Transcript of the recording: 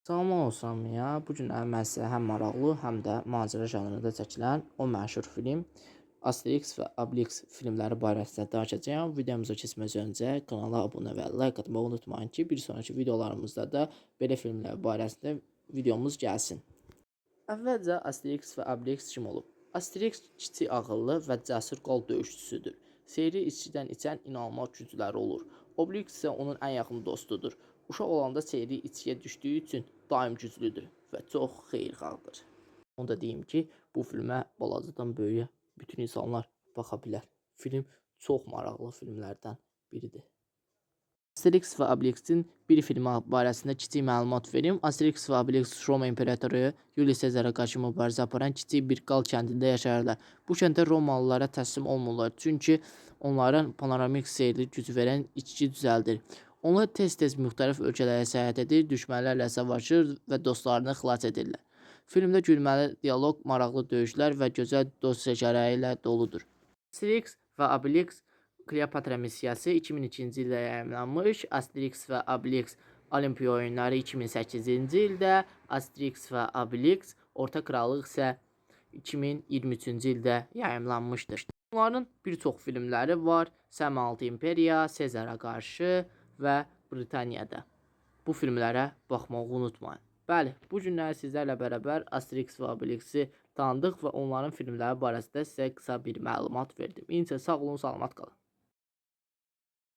Salam olsun ya. Bu gün mən sizə həm maraqlı, həm də macəra janrında çəkilən o məşhur film Asterix və Obelix filmləri barəsində danışacağam. Videomuza keçməzdən öncə kanala abunə və like atmağı unutmayın ki, bir sonraki videolarımızda da belə filmlər barəsində videomuz gəlsin. Əvvəlcə Asterix və Obelix kim olub? Asterix kiçik ağıllı və cəsur qol döyüşçüsüdür. Seyri içkidən içən inanılmaz gücləri olur. Obelix isə onun ən yaxın dostudur. Uşaq olanda seyri içkiyə düşdüyü üçün daim güclüdür və çox xeyirxahdır. Onu da deyim ki, bu filmə balacadan böyüyə bütün insanlar baxa bilər. Film çox maraqlı filmlərdən biridir. Asterix və Obelixin bir filmi barəsində kiçik məlumat verim. Asterix və Obelix Roma İmperatoru Julius Sezara qarşı mübarizə aparan kiçik bir qal kəndində yaşayırlar. Bu kəndə Romalılara təslim olmurlar, çünki onların panoramik seyirli gücü verən içki düzəldir. Onlar tez-tez müxtəlif ölkələrə səyahət edir, düşmənlərlə savaşır və dostlarını xilas edirlər. Filmdə gülməli dialoq, maraqlı döyüşlər və gözəl dost şəkərləri ilə doludur. Asterix və Obelix Kleopatra missiyası 2002-ci ildə yayımlanmış. Asterix və Obelix Olimpiya oyunları 2008-ci ildə, Asterix və Obelix Orta Krallıq isə 2023-cü ildə yayımlanmışdır. Bunların bir çox filmləri var. Səmaltı İmperiya, Sezara qarşı və Britaniyada. Bu filmlərə baxmağı unutmayın. Bəli, bu günlər sizlərlə bərabər Asterix və Obelix'i tanıdıq və onların filmləri barəsində sizə qısa bir məlumat verdim. İncə sağ olun, salamat qalın.